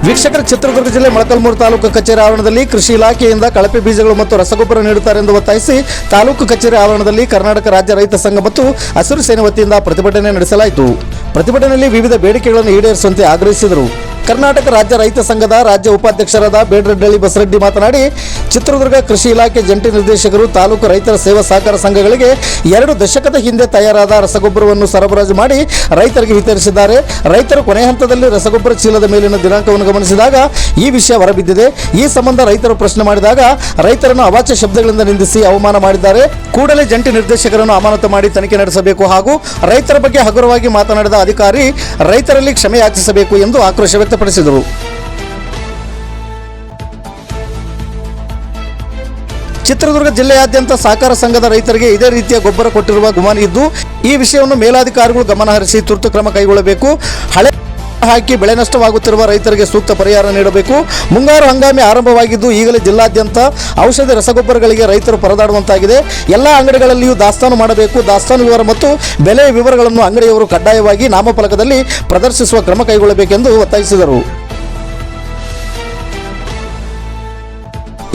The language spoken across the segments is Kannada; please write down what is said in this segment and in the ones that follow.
ವೀಕ್ಷಕರ, ಚಿತ್ರದುರ್ಗ ಜಿಲ್ಲೆ ಮೊಳಕಾಲ್ಮೂರು ತಾಲೂಕು ಕಚೇರಿ ಆವರಣದಲ್ಲಿ ಕೃಷಿ ಇಲಾಖೆಯಿಂದ ಕಳಪೆ ಬೀಜಗಳು ಮತ್ತು ರಸಗೊಬ್ಬರ ನೀಡುತ್ತಾರೆ ಎಂದು ಒತ್ತಾಯಿಸಿ ತಾಲೂಕು ಕಚೇರಿ ಆವರಣದಲ್ಲಿ ಕರ್ನಾಟಕ ರಾಜ್ಯ ರೈತ ಸಂಘ ಮತ್ತು ಹಸಿರು ಸೇನೆ ವತಿಯಿಂದ ಪ್ರತಿಭಟನೆ ನಡೆಸಲಾಯಿತು. ಪ್ರತಿಭಟನೆಯಲ್ಲಿ ವಿವಿಧ ಬೇಡಿಕೆಗಳನ್ನು ಈಡೇರಿಸುವಂತೆ ಆಗ್ರಹಿಸಿದರು. ಕರ್ನಾಟಕ ರಾಜ್ಯ ರೈತ ಸಂಘದ ರಾಜ್ಯ ಉಪಾಧ್ಯಕ್ಷರಾದ ಬೇಡ್ರಡ್ಡಳ್ಳಿ ಬಸರೆಡ್ಡಿ ಮಾತನಾಡಿ, ಚಿತ್ರದುರ್ಗ ಕೃಷಿ ಇಲಾಖೆ ಜಂಟಿ ನಿರ್ದೇಶಕರು ತಾಲೂಕು ರೈತರ ಸೇವಾ ಸಹಕಾರ ಸಂಘಗಳಿಗೆ 2 ದಶಕದ ಹಿಂದೆ ತಯಾರಾದ ರಸಗೊಬ್ಬರವನ್ನು ಸರಬರಾಜು ಮಾಡಿ ರೈತರಿಗೆ ವಿತರಿಸಿದ್ದಾರೆ. ರೈತರು ಕೊನೆ ಹಂತದಲ್ಲಿ ರಸಗೊಬ್ಬರ ಚೀಲದ ಮೇಲಿನ ದಿನಾಂಕವನ್ನು ಗಮನಿಸಿದಾಗ ಈ ವಿಷಯ ಹೊರಬಿದ್ದಿದೆ. ಈ ಸಂಬಂಧ ರೈತರು ಪ್ರಶ್ನೆ ಮಾಡಿದಾಗ ರೈತರನ್ನು ಅವಾಚ್ಯ ಶಬ್ದಗಳಿಂದ ನಿಂದಿಸಿ ಅವಮಾನ ಮಾಡಿದ್ದಾರೆ. ಕೂಡಲೇ ಜಂಟಿ ನಿರ್ದೇಶಕರನ್ನು ಅಮಾನತು ಮಾಡಿ ತನಿಖೆ ನಡೆಸಬೇಕು ಹಾಗೂ ರೈತರ ಬಗ್ಗೆ ಹಗುರವಾಗಿ ಮಾತನಾಡಿದ ಅಧಿಕಾರಿ ರೈತರಲ್ಲಿ ಕ್ಷಮೆ ಯಾಚಿಸಬೇಕು ಎಂದು ಆಕ್ರೋಶ ವ್ಯಕ್ತಪಡಿಸಿದರು. ಚಿತ್ರದುರ್ಗ ಜಿಲ್ಲೆಯಾದ್ಯಂತ ಸಹಕಾರ ಸಂಘದ ರೈತರಿಗೆ ಇದೇ ರೀತಿಯ ಗೊಬ್ಬರ ಕೊಟ್ಟಿರುವ ಗುಮಾನಿ ಇದ್ದು, ಈ ವಿಷಯವನ್ನು ಮೇಲಾಧಿಕಾರಿಗಳು ಗಮನಹರಿಸಿ ತುರ್ತು ಕ್ರಮ ಕೈಗೊಳ್ಳಬೇಕು. ಹಳೆ ಹಾಕಿ ಬೆಳೆ ನಷ್ಟವಾಗುತ್ತಿರುವ ರೈತರಿಗೆ ಸೂಕ್ತ ಪರಿಹಾರ ನೀಡಬೇಕು. ಮುಂಗಾರು ಹಂಗಾಮಿ ಆರಂಭವಾಗಿದ್ದು ಈಗಲೇ ಜಿಲ್ಲಾದ್ಯಂತ ಔಷಧಿ ರಸಗೊಬ್ಬರಗಳಿಗೆ ರೈತರು ಪರದಾಡುವಂತಾಗಿದೆ. ಎಲ್ಲ ಅಂಗಡಿಗಳಲ್ಲಿಯೂ ದಾಸ್ತಾನು ಮಾಡಬೇಕು. ದಾಸ್ತಾನು ವಿವರ ಮತ್ತು ಬೆಲೆಯ ವಿವರಗಳನ್ನು ಅಂಗಡಿಯವರು ಕಡ್ಡಾಯವಾಗಿ ನಾಮಫಲಕದಲ್ಲಿ ಪ್ರದರ್ಶಿಸುವ ಕ್ರಮ ಕೈಗೊಳ್ಳಬೇಕೆಂದು ಒತ್ತಾಯಿಸಿದರು.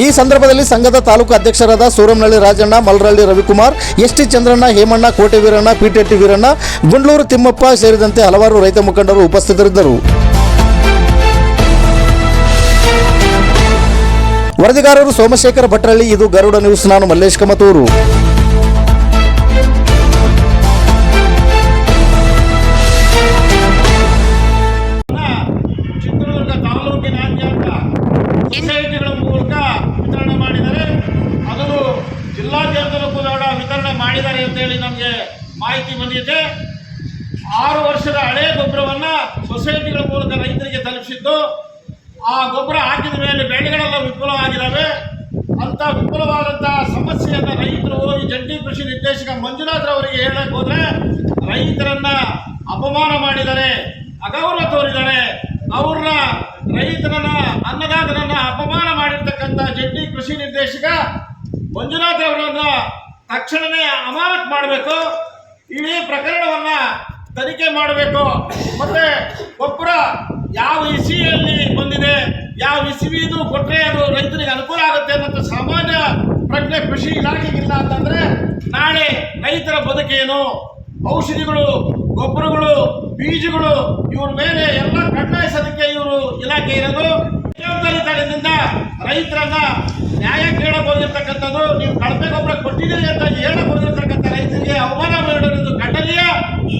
ಈ ಸಂದರ್ಭದಲ್ಲಿ ಸಂಘದ ತಾಲೂಕು ಅಧ್ಯಕ್ಷರಾದ ಸೂರಮನಹಳ್ಳಿ ರಾಜಣ್ಣ, ಮಲ್ರಳ್ಳಿ ರವಿಕುಮಾರ್, ಎಸ್.ಟಿ. ಚಂದ್ರಣ್ಣ, ಹೇಮಣ್ಣ, ಕೋಟೆ ವೀರಣ್ಣ, ಪಿಟೆಟ್ಟಿ ವೀರಣ್ಣ, ಗುಂಡ್ಲೂರು ತಿಮ್ಮಪ್ಪ ಸೇರಿದಂತೆ ಹಲವಾರು ರೈತ ಮುಖಂಡರು ಉಪಸ್ಥಿತರಿದ್ದರು. ವರದಿಗಾರರು ಸೋಮಶೇಖರ ಭಟ್ರಳ್ಳಿ. ಇದು ಗರುಡ ನ್ಯೂಸ್. ನಾನು ಮಲ್ಲೇಶ್ ಕಮತೂರು. ಚಿತ್ರದುರ್ಗ ತಾಲೂಕಿನಾದ್ಯಂತ ಸೊಸೈಟಿಗಳ ಮೂಲಕ ವಿತರಣೆ ಮಾಡಿದರೆ, ಅದು ಜಿಲ್ಲಾದ್ಯಂತಲೂ ಕೂಡ ವಿತರಣೆ ಮಾಡಿದ್ದಾರೆ ಅಂತೇಳಿ ನಮಗೆ ಮಾಹಿತಿ ಬಂದಿದೆ. 6 ವರ್ಷದ ಹಳೆ ಗೊಬ್ಬರವನ್ನು ಸೊಸೈಟಿಗಳ ಮೂಲಕ ರೈತರಿಗೆ ತಲುಪಿಸಿದ್ದು, ಆ ಗೊಬ್ಬರ ಹಾಕಿದ ಮೇಲೆ ಬೆಳೆಗಳೆಲ್ಲ ವಿಫಲವಾಗಿದ್ದಾವೆ. ಅಂತ ವಿಫಲವಾದಂತಹ ಸಮಸ್ಯೆಯನ್ನು ರೈತರು ಹೋಗಿ ಜಂಟಿ ಕೃಷಿ ನಿರ್ದೇಶಕ ಮಂಜುನಾಥ್ ಅವರಿಗೆ ಹೇಳಕ್ಕೆ ಹೋದ್ರೆ ರೈತರನ್ನ ಅಪಮಾನ ಮಾಡಿದ್ದಾರೆ, ಅಗೌರವ ತೋರಿದ್ದಾರೆ. ಅವ್ರನ್ನ ರೈತರನ್ನ ಅನ್ನದಾತರನ್ನ ಅಪಮಾನ ಮಾಡಿರ್ತಕ್ಕಂಥ ಜಂಟಿ ಕೃಷಿ ನಿರ್ದೇಶಕ ಮಂಜುನಾಥ್ ಅವರನ್ನ ತಕ್ಷಣವೇ ಅಮಾನತು ಮಾಡಬೇಕು. ಇಡೀ ಪ್ರಕರಣವನ್ನ ತನಿಖೆ ಮಾಡಬೇಕು. ಮತ್ತೆ ಗೊಬ್ಬರ ಯಾವ ಇಸಿಯಲ್ಲಿ ಬಂದಿದೆ, ಯಾವ ಇಸಿವಿದು ಕೊಟ್ಟರೆ ಅದು ರೈತರಿಗೆ ಅನುಕೂಲ ಆಗುತ್ತೆ ಅನ್ನೋ ಸಾಮಾನ್ಯ ಪ್ರಜ್ಞೆ ಕೃಷಿ ಇಲಾಖೆಗಿಲ್ಲ ಅಂತಂದ್ರೆ ನಾಳೆ ರೈತರ ಬದುಕೇನು? ಔಷಧಿಗಳು, ಗೊಬ್ಬರಗಳು, ಬೀಜಗಳು ಇವ್ರ ಮೇಲೆ ಎಲ್ಲ ಕಡ್ಡಾಯಿಸೋದಕ್ಕೆ ಇವರು ಇಲಾಖೆ ಇರೋದು. ಜವಾಬ್ದಾರಿತನದಿಂದ ರೈತರನ್ನ ನ್ಯಾಯ ಕೇಳಕ್ ಹೋಗಿರ್ತಕ್ಕಂಥದ್ದು, ನೀವು ಕಳಪೆ ಗೊಬ್ಬರ ಕೊಟ್ಟಿದ್ದೀರಿ ಅಂತ ಹೇಳಕ್ ಹೋಗಿರ್ತಕ್ಕಂಥ ರೈತರಿಗೆ ಅವಮಾನ ಮಾಡಿರೋದು ಖಂಡನೀಯ.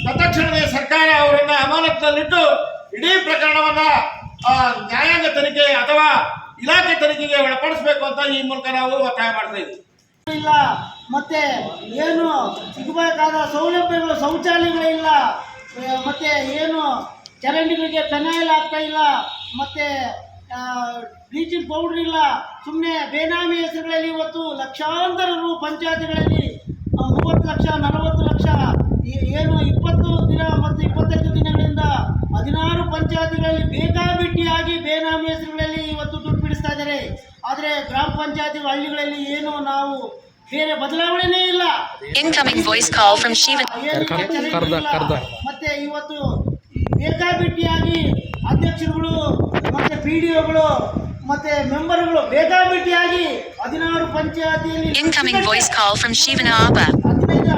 ತತ್ಕ್ಷಣವೇ ಸರ್ಕಾರ ಅವರನ್ನ ಅಮಾನತಿನಲ್ಲಿಟ್ಟು ಇಡೀ ಪ್ರಕರಣವನ್ನ ನ್ಯಾಯಾಂಗ ತನಿಖೆ ಅಥವಾ ಇಲಾಖೆ ತನಿಖೆಗೆ ಒಳಪಡಿಸಬೇಕು ಅಂತ ಈ ಮೂಲಕ ನಾವು ಒತ್ತಾಯ ಮಾಡ್ತಾ ಇದ್ದೀವಿ. ಇಲ್ಲ, ಮತ್ತೆ ಏನು ಸಿಗಬೇಕಾದ ಸೌಲಭ್ಯಗಳು, ಶೌಚಾಲಯಗಳಿಲ್ಲ, ಮತ್ತೆ ಏನು ಚರಂಡಿಗಳಿಗೆ ಫೆನೈಲ್ ಆಗ್ತಾ ಇಲ್ಲ, ಮತ್ತೆ ಬ್ಲೀಚಿಂಗ್ ಪೌಡರ್ ಇಲ್ಲ. ಸುಮ್ಮನೆ ಬೇನಾಮಿ ಹೆಸರುಗಳಲ್ಲಿ ಇವತ್ತು ಲಕ್ಷಾಂತರ ರು ಪಂಚಾಯತಿಗಳಲ್ಲಿ 30 ಲಕ್ಷ 40 ಲಕ್ಷ ಏನು 20 ದಿನ ಮತ್ತು 25 ದಿನಗಳಿಂದ 16 ಪಂಚಾಯತಿಗಳಲ್ಲಿ ಬೇಕಾಬಿಟ್ಟಿಯಾಗಿ ಬೇನಾಮಿ ಹೆಸರುಗಳಲ್ಲಿ ಇವತ್ತು ದುಡ್ಡು ಬಿಡಿಸ್ತಾ ಇದ್ದಾರೆ. ಆದರೆ ಗ್ರಾಮ ಪಂಚಾಯತಿ ಹಳ್ಳಿಗಳಲ್ಲಿ ಏನು ನಾವು ಬೇರೆ ಬದಲಾವಣೆನೇ ಇಲ್ಲ. ಮತ್ತೆ ಇವತ್ತು ಬೇಕಾಬಿಟ್ಟಿಯಾಗಿ ಅಧ್ಯಕ್ಷರುಗಳು ಮತ್ತೆ PDOಗಳು ಮತ್ತೆ ಮೆಂಬರ್ಗಳು ಬೇಕಾಬಿಟ್ಟಿಯಾಗಿ 16 ಪಂಚಾಯತಿಯಲ್ಲಿ 15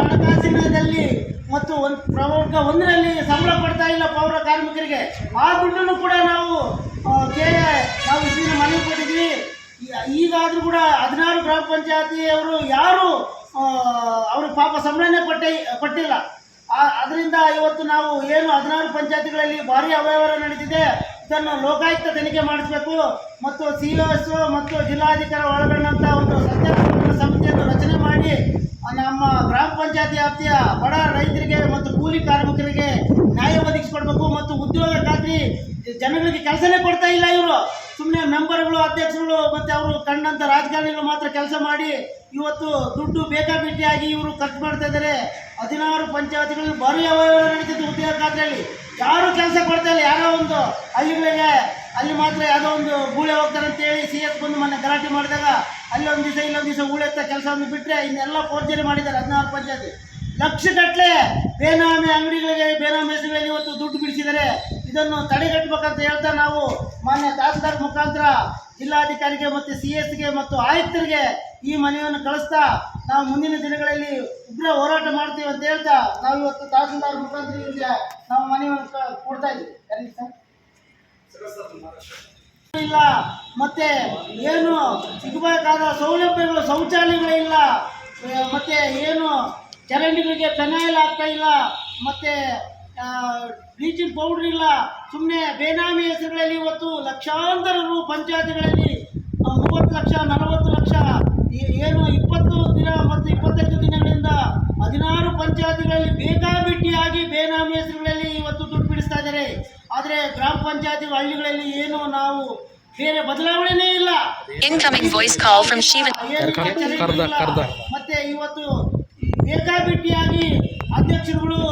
ಹಣಕಾಸಿನಲ್ಲಿ ಮತ್ತು ಪ್ರಮುಖ ಒಂದರಲ್ಲಿ ಸಂಬಳ ಕೊಡ್ತಾ ಇಲ್ಲ ಪೌರ ಕಾರ್ಮಿಕರಿಗೆ. ಆ ದುಡ್ಡನ್ನು ಕೂಡ ನಾವು ಇದನ್ನು ಮನವಿ ಕೊಟ್ಟಿದ್ವಿ. ಈಗಾದರೂ ಕೂಡ 16 ಗ್ರಾಮ ಪಂಚಾಯತಿಯವರು ಯಾರು ಅವರು ಪಾಪ ಸಂಬಳನೇ ಕೊಟ್ಟಿಲ್ಲ. ಅದರಿಂದ ಇವತ್ತು ನಾವು ಏನು 16 ಪಂಚಾಯತಿಗಳಲ್ಲಿ ಭಾರಿ ಅವ್ಯವಹಾರ ನಡೀತಿದೆ, ಇದನ್ನು ಲೋಕಾಯುಕ್ತ ತನಿಖೆ ಮಾಡಿಸಬೇಕು ಮತ್ತು COS ಮತ್ತು ಜಿಲ್ಲಾಧಿಕಾರಿ ಒಳಗೊಂಡಂಥ ಒಂದು ಸತ್ಯಾಗ್ರಹ ಸಮಿತಿಯನ್ನು ರಚನೆ ಮಾಡಿ ನಮ್ಮ ಗ್ರಾಮ ಪಂಚಾಯತಿ ವ್ಯಾಪ್ತಿಯ ಬಡ ರೈತರಿಗೆ ಮತ್ತು ಕೂಲಿ ಕಾರ್ಮಿಕರಿಗೆ ನ್ಯಾಯ ಒದಗಿಸಿಕೊಡ್ಬೇಕು. ಮತ್ತು ಉದ್ಯೋಗ ಖಾತ್ರಿ ಜನಗಳಿಗೆ ಕೆಲಸನೇ ಕೊಡ್ತಾ ಇಲ್ಲ. ಇವರು ಸುಮ್ಮನೆ ಮೆಂಬರ್ಗಳು, ಅಧ್ಯಕ್ಷರುಗಳು ಮತ್ತು ಅವರು ಕಂಡಂಥ ರಾಜಕಾರಣಿಗಳು ಮಾತ್ರ ಕೆಲಸ ಮಾಡಿ ಇವತ್ತು ದುಡ್ಡು ಬೇಕಾಬಿಟ್ಟಿಯಾಗಿ ಇವರು ಖರ್ಚು ಮಾಡ್ತಾ ಇದ್ದಾರೆ. 16 ಪಂಚಾಯತಿಗಳಲ್ಲಿ ಭಾರಿ ಅವ್ಯವಹಾರ ನಡೀತಿತ್ತು ಉದ್ಯೋಗ ಖಾತ್ರಿಯಲ್ಲಿ. ಯಾರು ಕೆಲಸ ಕೊಡ್ತಾ ಇಲ್ಲ. ಯಾರೋ ಒಂದು ಹಳ್ಳಿಗಳಿಗೆ ಅಲ್ಲಿ ಮಾತ್ರ ಯಾವುದೋ ಒಂದು ಗೂಳೆ ಹೋಗ್ತಾರೆ ಅಂತೇಳಿ CS ಬಂದು ಮೊನ್ನೆ ಗಲಾಟೆ ಮಾಡಿದಾಗ ಅಲ್ಲೊಂದು ದಿವಸ ಇಲ್ಲೊಂದು ದಿವಸ ಗೂಳೆತ್ತ ಕೆಲಸವನ್ನು ಬಿಟ್ಟರೆ ಇನ್ನೆಲ್ಲ ಫೋರ್ಜರಿ ಮಾಡಿದ್ದಾರೆ 16 ಪಂಚಾಯತಿ. ಲಕ್ಷಗಟ್ಟಲೆ ಬೇನಾಮಿ ಅಂಗಡಿಗಳಿಗೆ, ಬೇನಾಮಿ ಹೆಸರುಗಳಲ್ಲಿ ಇವತ್ತು ದುಡ್ಡು ಬಿಡಿಸಿದ್ದಾರೆ. ಇದನ್ನು ತಡೆಗಟ್ಟಬೇಕಂತ ಹೇಳ್ತಾ ನಾವು ಮಾನ್ಯ ತಹಸೀಲ್ದಾರ್ ಮುಖಾಂತರ ಜಿಲ್ಲಾಧಿಕಾರಿಗೆ ಮತ್ತು CS ಗೆ ಮತ್ತು ಆಯುಕ್ತರಿಗೆ ಈ ಮನವಿಯನ್ನು ಕಳಿಸ್ತಾ ನಾವು ಮುಂದಿನ ದಿನಗಳಲ್ಲಿ ಉಗ್ರ ಹೋರಾಟ ಮಾಡ್ತೀವಿ ಅಂತ ಹೇಳ್ತಾ ನಾವು ಇವತ್ತು ತಹಸೀಲ್ದಾರ್ ಮುಖಾಂತರ ಇವರಿಗೆ ನಾವು ಮನವಿಯನ್ನು ಕೊಡ್ತಾ ಇದ್ದೀವಿ. ಇಲ್ಲ ಮತ್ತೆ ಏನು ಸಿಗಬೇಕಾದ ಸೌಲಭ್ಯಗಳು ಶೌಚಾಲಯಗಳಿಲ್ಲ, ಮತ್ತೆ ಏನು ಚರಂಡಿಗಳಿಗೆ ಫೆನಾಯಿಲ್ ಆಗ್ತಾ ಇಲ್ಲ, ಮತ್ತೆ ಬ್ಲೀಚಿಂಗ್ ಪೌಡರ್ ಇಲ್ಲ. ಸುಮ್ಮನೆ ಬೇನಾಮಿ ಹೆಸರುಗಳಲ್ಲಿ ಇವತ್ತು ಲಕ್ಷಾಂತರ ರು ಪಂಚಾಯತಿಗಳಲ್ಲಿ 30 ಲಕ್ಷ 40 ಲಕ್ಷ ಏನು 20 ದಿನ ಮತ್ತು 25 ದಿನಗಳಿಂದ 16 ಪಂಚಾಯತಿಗಳಲ್ಲಿ ಬೇಕಾಬಿಟ್ಟಿಯಾಗಿ ಬೇನಾಮಿ ಹೆಸರುಗಳಲ್ಲಿ ಇವತ್ತು ದುಡ್ಡು ಬಿಡಿಸ್ತಾ ಇದ್ದಾರೆ. ಆದರೆ ಗ್ರಾಮ ಪಂಚಾಯತಿ ಹಳ್ಳಿಗಳಲ್ಲಿ ಏನು ನಾವು ಬೇರೆ ಬದಲಾವಣೆನೇ ಇಲ್ಲ. Incoming voice call from Shivan. ಮತ್ತೆ ಇವತ್ತು ಬೇಕಾಬಿಟ್ಟಿಯಾಗಿ ಅಧ್ಯಕ್ಷರುಗಳು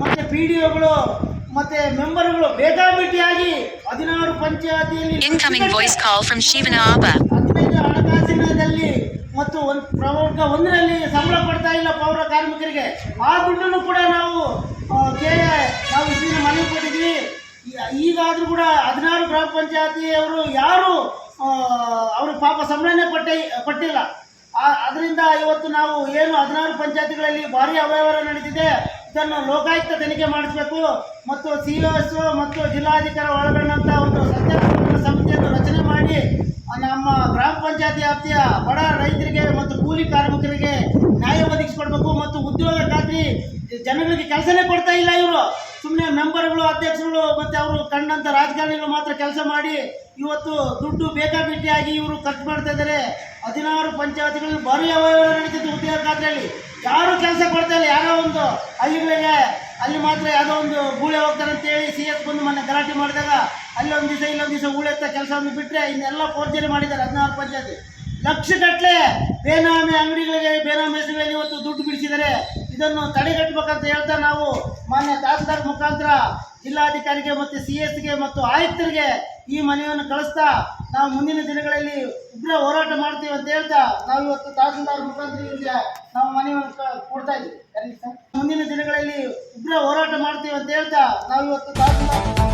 ಮತ್ತೆ PDOಗಳು ಮತ್ತೆ ಮೆಂಬರ್ಗಳು ಬೇಕಾಬಿಟ್ಟಿಯಾಗಿ 16 ಪಂಚಾಯತಿಯಲ್ಲಿ Incoming voice call from Shivanaba. 15 ಹಣಕಾಸಿನಲ್ಲಿ ಮತ್ತು ಪ್ರಮುಖ ಒಂದರಲ್ಲಿ ಸಂಬಳ ಕೊಡ್ತಾ ಇಲ್ಲ ಪೌರ ಕಾರ್ಮಿಕರಿಗೆ. ಆ ದುಡ್ಡನ್ನು ಕೂಡ ನಾವು ನಾವು ಇದನ್ನ ಮನವಿ ಕೊಟ್ಟಿದ್ವಿ. ಈಗಾದರೂ ಕೂಡ 16 ಗ್ರಾಮ ಪಂಚಾಯತಿಯವರು ಯಾರು ಅವರು ಪಾಪ ಸಂಬಳನೇ ಕೊಟ್ಟಿಲ್ಲ. ಅದರಿಂದ ಇವತ್ತು ನಾವು ಏನು 16 ಪಂಚಾಯತಿಗಳಲ್ಲಿ ಭಾರಿ ಅವ್ಯವಹಾರ ನಡೆದಿದೆ, ಇದನ್ನು ಲೋಕಾಯುಕ್ತ ತನಿಖೆ ಮಾಡಿಸಬೇಕು ಮತ್ತು COS ಮತ್ತು ಜಿಲ್ಲಾಧಿಕಾರಿ ಒಳಗೊಂಡಂಥ ಒಂದು ಸತ್ಯಾಗ್ರಹ ಸಮಿತಿಯನ್ನು ರಚನೆ ಮಾಡಿ ನಮ್ಮ ಗ್ರಾಮ ಪಂಚಾಯತಿ ವ್ಯಾಪ್ತಿಯ ಬಡ ರೈತರಿಗೆ ಮತ್ತು ಕೂಲಿ ಕಾರ್ಮಿಕರಿಗೆ ನ್ಯಾಯ ಒದಗಿಸಿಕೊಡ್ಬೇಕು. ಮತ್ತು ಉದ್ಯೋಗ ಖಾತ್ರಿ ಜನಗಳಿಗೆ ಕೆಲಸನೇ ಕೊಡ್ತಾ ಇಲ್ಲ. ಇವರು ಸುಮ್ಮನೆ ಮೆಂಬರ್ಗಳು ಅಧ್ಯಕ್ಷರುಗಳು ಮತ್ತು ಅವರು ಕಂಡಂಥ ರಾಜಕಾರಣಿಗಳು ಮಾತ್ರ ಕೆಲಸ ಮಾಡಿ ಇವತ್ತು ದುಡ್ಡು ಬೇಕಾಬಿಟ್ಟಿಯಾಗಿ ಇವರು ಖರ್ಚು ಮಾಡ್ತಾ ಇದ್ದಾರೆ. 16 ಪಂಚಾಯತಿಗಳಲ್ಲಿ ಭಾರಿ ಅವ್ಯವಹಾರ ನಡೀತಿತ್ತು ಉದ್ಯೋಗ ಖಾತ್ರಿಯಲ್ಲಿ. ಯಾರು ಕೆಲಸ ಕೊಡ್ತಾ ಇಲ್ಲ. ಯಾರೋ ಒಂದು ಹಳ್ಳಿಗಳಿಗೆ ಅಲ್ಲಿ ಮಾತ್ರ ಯಾವುದೋ ಒಂದು ಗೂಳೆ ಹೋಗ್ತಾರೆ ಅಂತೇಳಿ CS ಬಂದು ಮೊನ್ನೆ ಗಲಾಟೆ ಮಾಡಿದಾಗ ಅಲ್ಲೊಂದು ದಿವಸ ಇಲ್ಲೊಂದು ದಿವಸ ಗೂಳೆತ್ತ ಕೆಲಸವನ್ನು ಬಿಟ್ಟರೆ ಇನ್ನೆಲ್ಲ ಫೋರ್ಜರಿ ಮಾಡಿದ್ದಾರೆ 16 ಪಂಚಾಯತಿ. ಲಕ್ಷಗಟ್ಟಲೆ ಬೇನಾಮಿ ಅಂಗಡಿಗಳಿಗೆ ಬೇನಾಮಿ ಹೆಸರುಗಳಲ್ಲಿ ಇವತ್ತು ದುಡ್ಡು ಬಿಡಿಸಿದ್ದಾರೆ. ಇದನ್ನು ತಡೆಗಟ್ಟಬೇಕಂತ ಹೇಳ್ತಾ ನಾವು ಮಾನ್ಯ ತಹಸೀಲ್ದಾರ್ ಮುಖಾಂತರ ಜಿಲ್ಲಾಧಿಕಾರಿಗೆ ಮತ್ತು CS ಗೆ ಮತ್ತು ಆಯುಕ್ತರಿಗೆ ಈ ಮನವಿಯನ್ನು ಕಳಿಸ್ತಾ ನಾವು ಮುಂದಿನ ದಿನಗಳಲ್ಲಿ ಉಗ್ರ ಹೋರಾಟ ಮಾಡ್ತೀವಿ ಅಂತ ಹೇಳ್ತಾ ನಾವು ಇವತ್ತು ತಹಸೀಲ್ದಾರ್ ಮುಖಾಂತರ ಇವರಿಗೆ ನಾವು ಮನವಿಯನ್ನು ಕೊಡ್ತಾ ಇದ್ದೀವಿ. ಮುಂದಿನ ದಿನಗಳಲ್ಲಿ ಉಗ್ರ ಹೋರಾಟ ಮಾಡ್ತೀವಿ ಅಂತ ಹೇಳ್ತಾ ನಾವು ಇವತ್ತು ತಹಸೀಲ್ದಾರ್